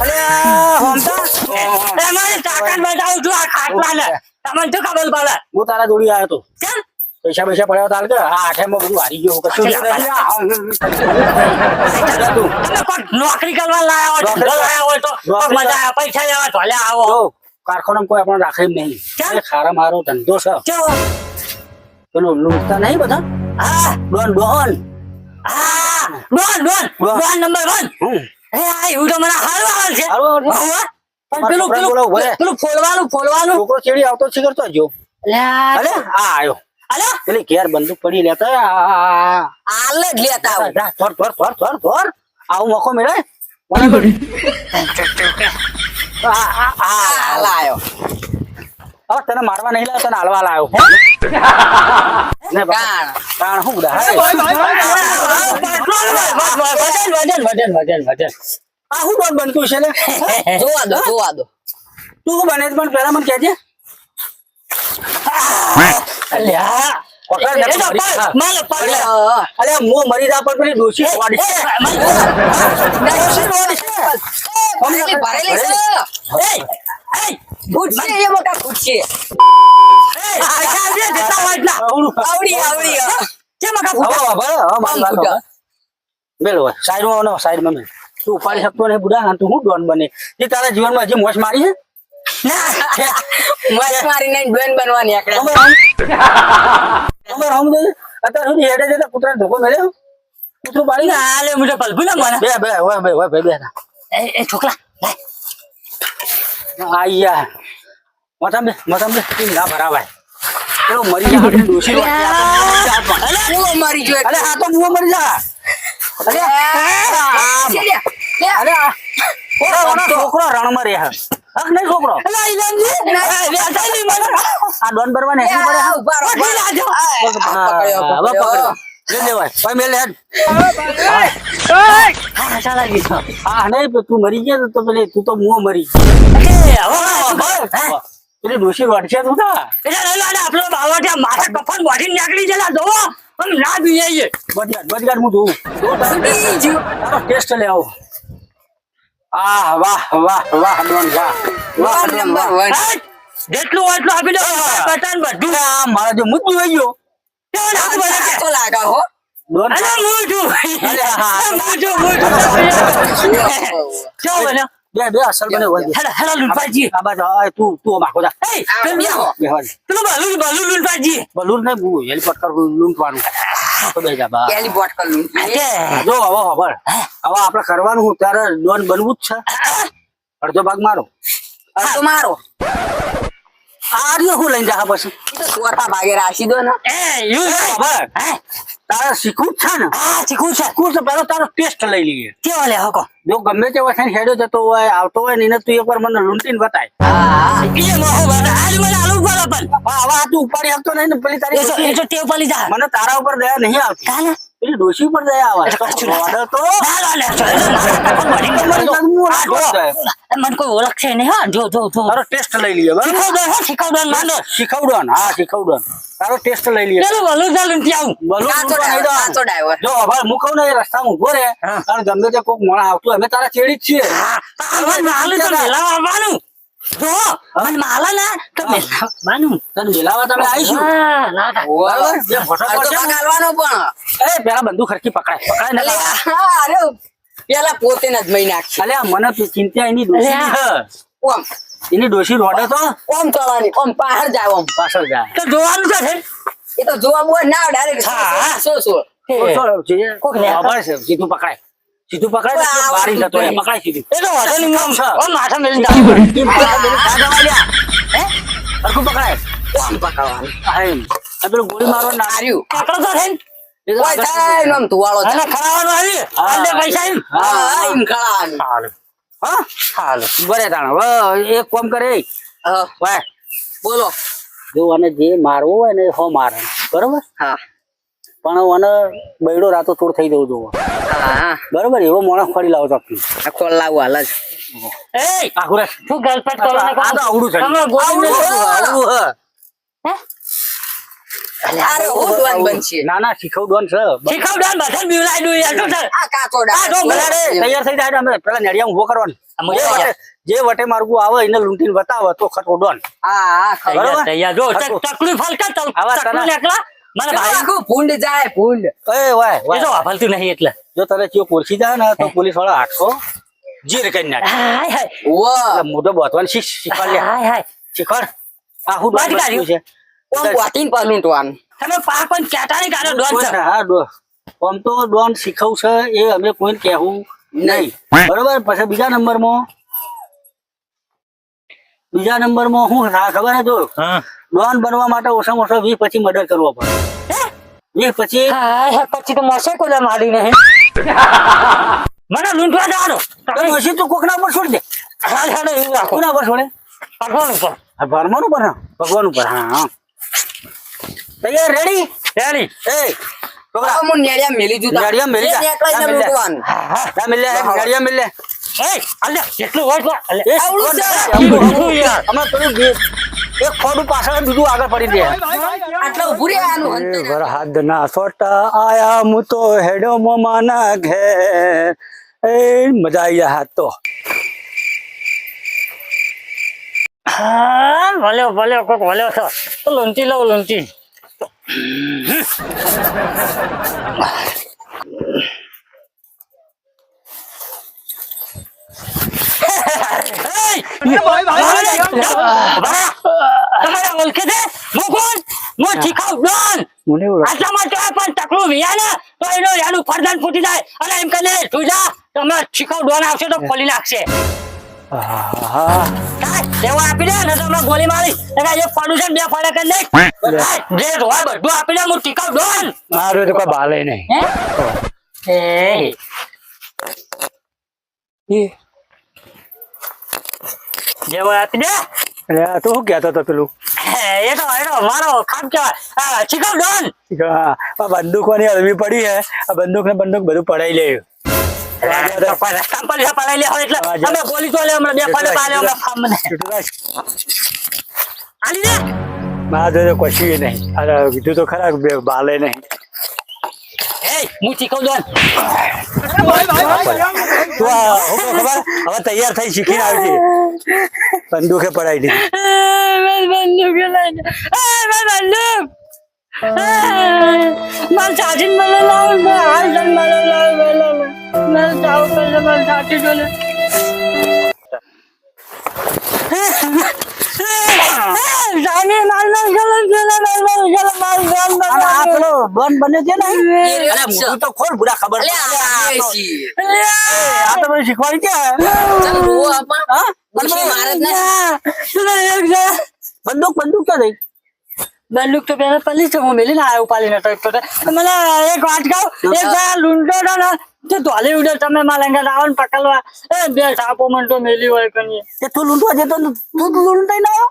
અલે હોમતા તમારે તાકાત બતાવું છું આ ખાટલા ને તમને શું ખબર પડે હું તારા જોડી આવ્યો તો કેમ પૈસા પડ્યા તાર કે આ આઠેમાં બધું હારી ગયું કશું તમે કોઈ નોકરી કરવા લાયા હોય ધંધો લાયા હોય તો કોઈ મજા આવે પૈસા લેવા તો આવો કારખાના કોઈ આપણે રાખે નહીં ખારા મારો ધંધો છે કેવો પેલો લૂંટતા નહીં બધા હા ડોન ડોન હા ડોન નંબર 1 એ આ એવું તો મને હારું આવે છે પણ પેલું ફોડવાનું છોકરો ચેડી આવતો છે કરતો જો અલે આ આયો અલે પેલી ઘેર બંદૂક પડી લેતા આલે જ લેતા થોર આવું મોકો મેળે લાયો હવે તને મારવા નહીં લાવ્યો તને હાલવા લાવ્યો ને કારણ શું બધા આ શું ડોન બનતું છે ને જોવા દો તું બને પણ પેલા મને કહેજે અલે મો મરી જા પણ પેલી ડોશી વાડી સાઈડમાં તું ઉપાડી શકતો નહીં બુડા તું શું ડોન બને એ તારા જીવનમાં હજી મોજ મારી છે મારી ડોન બનવાની અત્યાર સુધી હેડે જતા કૂતરા ધોકો મેળ્યો કૂતરું પાડી આલે મુજે પલભુ ના મને બે એ છોકરા આયા મતમ બે ના ભરાવાય પેલો મરી જા ડોશી મરી જો અરે આ તો મુઓ મરી જા અરે છોકરો રણમાં રહે હક નહીં છોકરો આ ડોન બરવાને તું મરી ગયા તો પેલી તું તો મુઓ મરી પેલી ડોશી વળશે તું આપડો બાવા માથા કફન વાઢી નીકળી ગયેલા જોવો ના જોઈએ બદગાડ હું જોઉં ટેસ્ટ લે આવો વાહ ડોન વાહ જેટલું હોય એટલું આપી દો બટન બધું મારા જો મુદ્દું હોય ગયો લાગા હો ડોન બે અસલ બને હોય હેલો લુંટવાજી આ બાજુ તું માખો જા પેલું બાલુ લુંટવાજી બલૂન ને હેલિકોપ્ટર લૂંટવાનું તો બે જા બા હેલિકોપ્ટર લૂંટ જો હવે ખબર હવે આપણે કરવાનું હું ત્યારે ડોન બનવું જ છે અડધો ભાગ મારો તો મારો આર્યો હું લઈને જા પછી ચોથા ભાગે રાશી દો ને ખબર તારે શીખવું જ છે ને શીખવું છે પેલો તારો ટેસ્ટ લઈ લઈએ કેવો લે હકો જો ગમે તે વખતે હેડો જતો હોય આવતો હોય ને એને તું એકવાર મને લૂંટીને બતાય હવે તું ઉપાડી આપતો નહીં ને પેલી તારી મને તારા ઉપર દયા નહીં આવતી પેલી ડોશી ઉપર દયા આવે મને કોઈ ઓળખશે નહીં હા જો તારો ટેસ્ટ લઈ લઈએ શીખવડો હા શીખવડો તારો ટેસ્ટ લઈ લઈએ જો હવે મુકવ ને રસ્તામાં ઉભો રે અને ગમે તે કોઈક મોણા આવતું અમે તારા ચેડી જ છીએ તને મેલાવા તમે આવીશું પેલા બંદૂક ખર્ચી પકડાય પેલા પોતે જ મહી નાખશે અલ્યા મને ચિંતા એની ડોશી એની ડોશી રોડે તો ઓમ ચલાની ઓમ પાછળ જાય ઓમ પાછળ જાય તો જોવાનું છે એ તો જોવા બોલ ના ડાયરેક્ટ સીધું પકડાય બારી જતો પકડાય સીધું એ તો વાંધો નહીં આમ છે ઓમ માથા મેલી સરખું પકડાય ઓમ પકડવાનું પેલું ગોળી મારવા ના આર્યું પકડો તો થઈને ઓય થાય નમ તુવાળો છે ખરાવાનું આવી આલે પૈસા એમ ખરાવાનું હાલ બરે તાણ એક કામ કરે વાય બોલો જો અને જે મારવો હોય ને હો મારે બરોબર હા પણ મને બૈડો રાતો ચોર થઈ જવું જોવો બરોબર એવો મોણસ ફરી લાવો તો કોલ લાવું હાલ જ એ આખુરે તું ગર્લફ્રેન્ડ કરો ને આ તો આવડું છે તમે ગોળું આવડું હે અરે હું ડોન બનશે ના ના શીખવ ડોન છે શીખવ ડોન બધા બીવલાઈ દઉં યાર તો સર આ કાચો આ તો ભલે તૈયાર થઈ જાય અમે પેલા નેડિયા ઉભો કરવાનો જે વટે માર્ગું આવે એને લૂંટીને બતાવે તો ખટો ડોન હા બરોબર? તૈયાર જો તકલીફ હલકા તકલીફ એકલા મને ભાઈ કો ભૂંડ જાય ભૂંડ એ વાય એ તો વાપરતું નહીં એટલે જો તને ચિયો પોલસી જાય ને તો પોલીસ વાળા 800 જીર કરી નાખે હાય હાય એટલે મોઢો બોતવાનું શીખવાડ લે હાય હાય શીખવાડ આ હું ડોન બન્યું છે કોમ વાટીન પાલું ટોન તમે પા પણ કેટા ની ગાડો ડોન છે હા આમ તો ડોન શીખવ છે એ અમે કોઈને કહેવું નહીં બરોબર પછી બીજા નંબરમાં શું થાય ખબર હે જો ડોન બનવા માટે ઓછામાં ઓછો 20 પછી મર્ડર કરવો પડે 20 પછી હાય પછી તો મોસે કોલા મારી નહીં મને લૂંટવા જવાનો પછી તું કોકના ઉપર છોડી દે હાલ હાલ એવું રાખો કોના ઉપર છોડે ભગવાન ઉપર ભગવાન ઉપર હા ભગવાન ઉપર હા તૈયાર રેડી રેડી એ છોકરા હું નેડિયા મેલી જુ નેડિયા મેલી જા નેડિયા મેલે એ અલ્લે કેટલું હોય અલ્લે એ આવડું છે યાર હમણાં થોડું એક ખોડું પાછળ બીજું આગળ પડી દે આટલા ઉભું રે આનું અંતર વરહાદ ના સોટા આયા મુ તો હેડો મોમાના ઘેર એ મજા આવી ગયા હાથ તો હા ભલે કોક ભલે છો તો લૂંટી લઉં લૂંટી તમારે ઓળખે છે મુકુંદ મો શીખાવ ડોન આટલા માટે પણ તકલું વિયા ને તો એનું ફરદાન ફૂટી જાય અને એમ કને તું જા તમે શીખાવ ડોન આવશે તો ખોલી નાખશે તેવું આપી દે ને તમને ગોળી મારી એ પડું છે બે ફળે કરી દે જે હોય બધું આપી દે હું ટીકાવ ડોન મારું તો કોઈ બાલે નહીં જે હોય આપી દે અરે તું શું કહેતો હતો પેલું એ તો મારો ખામ કેવાય ટીકાવ ડોન બંદૂક ની હળવી પડી હે આ બંદૂક ને બંદૂક બધું પડાઈ લે રસ્તા પર પડાઈ લે હોય એટલે અમે ગોળી તો લે હમણાં બે ફળે પાલે હમણાં ફામ મને આલી દે મારા તો કશું નહીં અરે કીધું તો ખરા બાલે નહીં હું શીખવ દોન તું ખબર હવે તૈયાર થઈ શીખીને આવી બંદૂકે પડાઈ દીધી મારે ચાચી મને લાવ હાલ મને લાવ મને ચાવ કરે મારે ચાચી જોલે જાને માર ડોન બને છે ને અરે હું તો ખોલ બુરા ખબર આ તો મને શીખવાડી કે બંદૂક ક્યાં થઈ બંદૂક તો પેલા પલી છે હું મેલીને આવ્યો પાલીને તો મને એક વાત કહું એક લૂંટો ને તે ધોલી ઉડે તમે મારા આવો ને પકડવા એ બે સાપો મને તો મેલી હોય કઈ તું લૂંટવા જતો તું લૂંટાઈ ના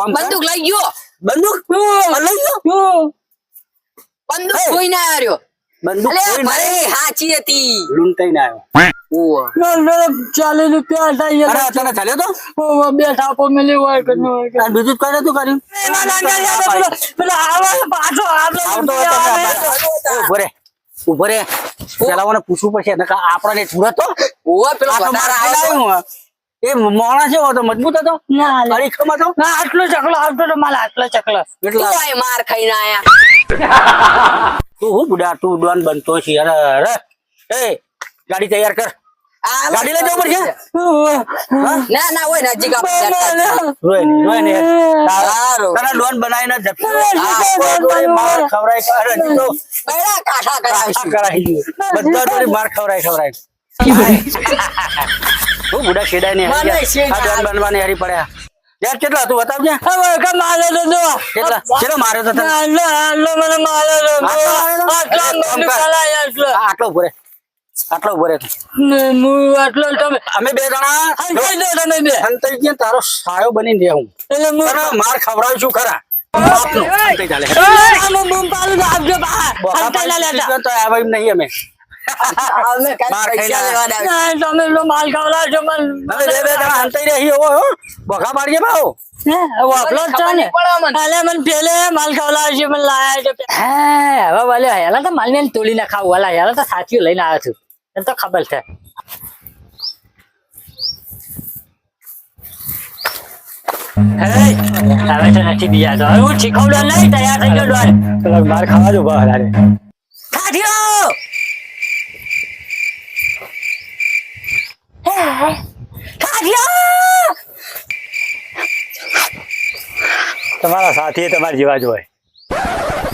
બંદૂક લઈ ગયો બંદૂક લઈ ગયો બંદૂક કોઈ ના આવ્યો બંદૂક કોઈ ભાઈ હાચી હતી લૂંટાઈ ના આવ્યો ₹40 થાય અરે તને ચાલ્યો તો બે સાપો મેલી હોય કે બીજું કઈ નતું કર્યું પેલા આવા પાછો ઉભો રે પેલા મને પૂછવું પડશે આપડે છૂડો તો એ મોણા છે તો મજબૂત હતો અડીખમ હતો ના આટલો ચકલો આવતો તો મારા આટલો ચકલો માર ખાઈને આયા તું હું બુડા તું ડોન બનતો છે અરે એ ગાડી તૈયાર કર ગાડી લઈ જવું પડશે ના હોય નજીક રોય ને તારા ડોન બનાવીને જતો માર ખવરાય તો કાઠા કરાવી બધા જોડે માર ખવરાય હું બુડા શેડાય ને ડોન બનવાની હરી પડ્યા યાર કેટલા તું બતાવજે કેટલા માર્યો તો આટલો ઉભો રે આટલો તમે અમે બે જણા તમે બે અંતઈ ગયા તારો સાયો બની રહું માર ખવડાવ છું ખરા નહીં અમે અમે કાંઈ માર ખાઈને પૈસા લેવાના છે. ના, તમે લો માલ ખાવલા છો મને હવે બે બે જણા હંતાઈ રહી હો બખા પાડીએ ભાવ વાપલો જ છે ને ખબર નહીં પડે મને. અલે મને પેલે માલ ખાવલા છે મને લાયા છે હા હવે વાલે હેલા તો માલ ને તોડી ના ખાવ વાલા હેલા તો સાચી લઈને આવ્યો છું તને તો ખબર છે હવે તો નથી બીજા તો હવે હું શીખવડો નહીં તૈયાર થઈ ગયો ડોન પેલા માર ખાવા જો બહાર આરે કાઢ્યો કાઢ્યો તમારા સાથી તમારા જેવા જ હોય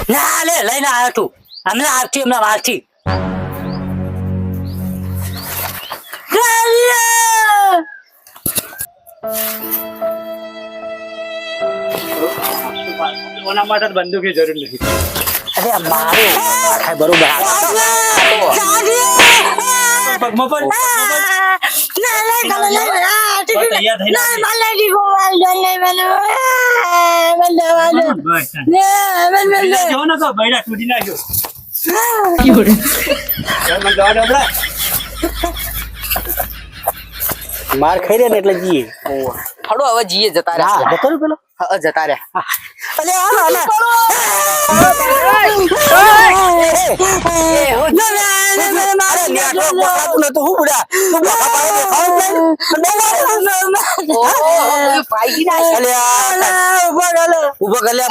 ના લે લઈને આવ્યો તું હમણાં આવતી હમણાં વારથી ઓના માટે બંદૂકની જરૂર નથી અરે મારે ખાય બરોબર પગમાં પણ તૈયાર થઈ જો ને તો બૈડા તૂટી નાખ્યો માર ખાઈ રહ્યા ને એટલે જીએ હળો હવે જીએ જતા હા રહ્યા જતો રહ્યો પેલો હા, જતા રહ્યા અલે આ ઉભો કર લે